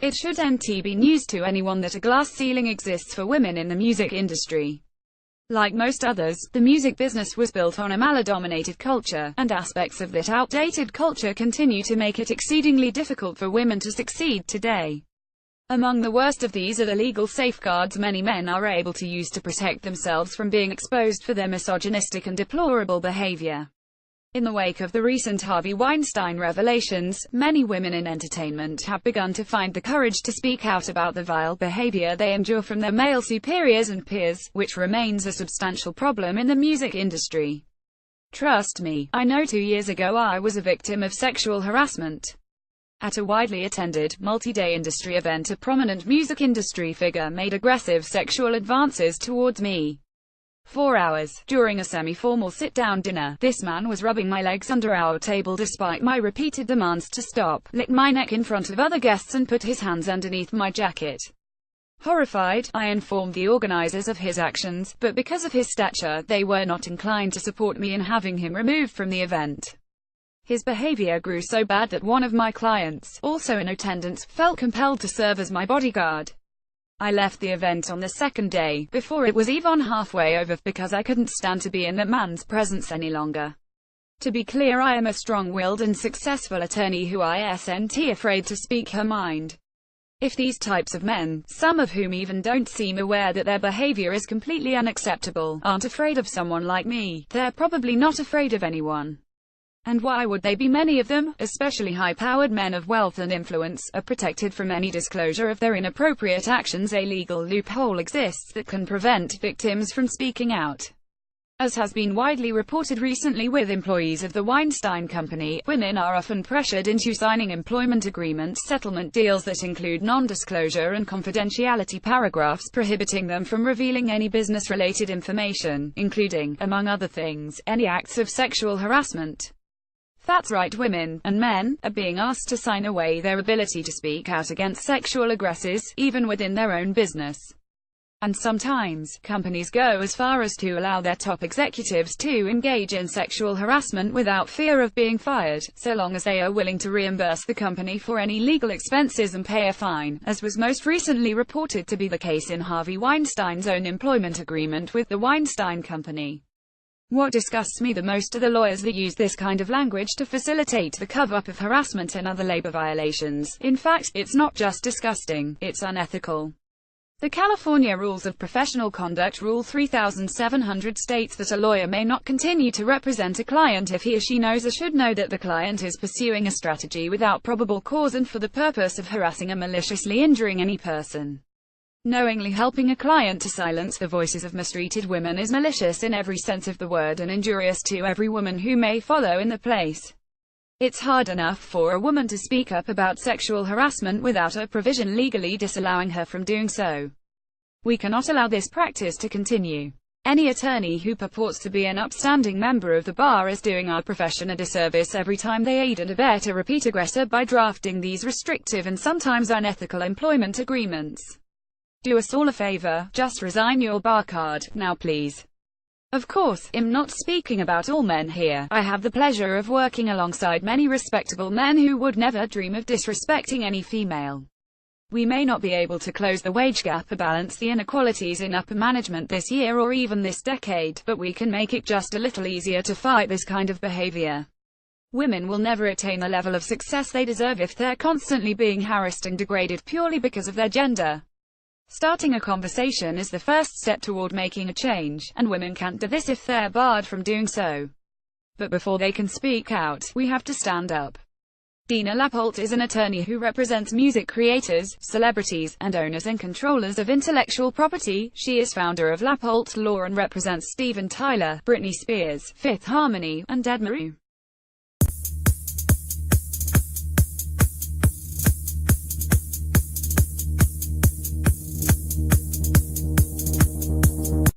It shouldn't be news to anyone that a glass ceiling exists for women in the music industry. Like most others, the music business was built on a male-dominated culture, and aspects of that outdated culture continue to make it exceedingly difficult for women to succeed today. Among the worst of these are the legal safeguards many men are able to use to protect themselves from being exposed for their misogynistic and deplorable behavior. In the wake of the recent Harvey Weinstein revelations, many women in entertainment have begun to find the courage to speak out about the vile behavior they endure from their male superiors and peers, which remains a substantial problem in the music industry. Trust me, I know 2 years ago I was a victim of sexual harassment. At a widely attended, multi-day industry event, a prominent music industry figure made aggressive sexual advances towards me. 4 hours, during a semi-formal sit-down dinner, this man was rubbing my legs under our table despite my repeated demands to stop, lick my neck in front of other guests and put his hands underneath my jacket. Horrified, I informed the organizers of his actions, but because of his stature, they were not inclined to support me in having him removed from the event. His behavior grew so bad that one of my clients, also in attendance, felt compelled to serve as my bodyguard. I left the event on the second day, before it was even halfway over, because I couldn't stand to be in that man's presence any longer. To be clear, I am a strong-willed and successful attorney who isn't afraid to speak her mind. If these types of men, some of whom even don't seem aware that their behavior is completely unacceptable, aren't afraid of someone like me, they're probably not afraid of anyone. And why would they be? Many of them, especially high-powered men of wealth and influence, are protected from any disclosure of their inappropriate actions. A legal loophole exists that can prevent victims from speaking out. As has been widely reported recently with employees of the Weinstein Company, women are often pressured into signing employment agreements, settlement deals that include non-disclosure and confidentiality paragraphs prohibiting them from revealing any business-related information, including, among other things, any acts of sexual harassment. That's right, women, and men, are being asked to sign away their ability to speak out against sexual aggressors, even within their own business. And sometimes, companies go as far as to allow their top executives to engage in sexual harassment without fear of being fired, so long as they are willing to reimburse the company for any legal expenses and pay a fine, as was most recently reported to be the case in Harvey Weinstein's own employment agreement with the Weinstein Company. What disgusts me the most are the lawyers that use this kind of language to facilitate the cover-up of harassment and other labor violations. In fact, it's not just disgusting, it's unethical. The California Rules of Professional Conduct Rule 3700 states that a lawyer may not continue to represent a client if he or she knows or should know that the client is pursuing a strategy without probable cause and for the purpose of harassing or maliciously injuring any person. Knowingly helping a client to silence the voices of mistreated women is malicious in every sense of the word and injurious to every woman who may follow in the place. It's hard enough for a woman to speak up about sexual harassment without a provision legally disallowing her from doing so. We cannot allow this practice to continue. Any attorney who purports to be an upstanding member of the bar is doing our profession a disservice every time they aid and abet a repeat aggressor by drafting these restrictive and sometimes unethical employment agreements. Do us all a favor, just resign your bar card, now please. Of course, I'm not speaking about all men here. I have the pleasure of working alongside many respectable men who would never dream of disrespecting any female. We may not be able to close the wage gap or balance the inequalities in upper management this year or even this decade, but we can make it just a little easier to fight this kind of behavior. Women will never attain the level of success they deserve if they're constantly being harassed and degraded purely because of their gender. Starting a conversation is the first step toward making a change, and women can't do this if they're barred from doing so. But before they can speak out, we have to stand up. Dina Lappolt is an attorney who represents music creators, celebrities, and owners and controllers of intellectual property. She is founder of Lappolt Law and represents Steven Tyler, Britney Spears, Fifth Harmony, and Ed Maru.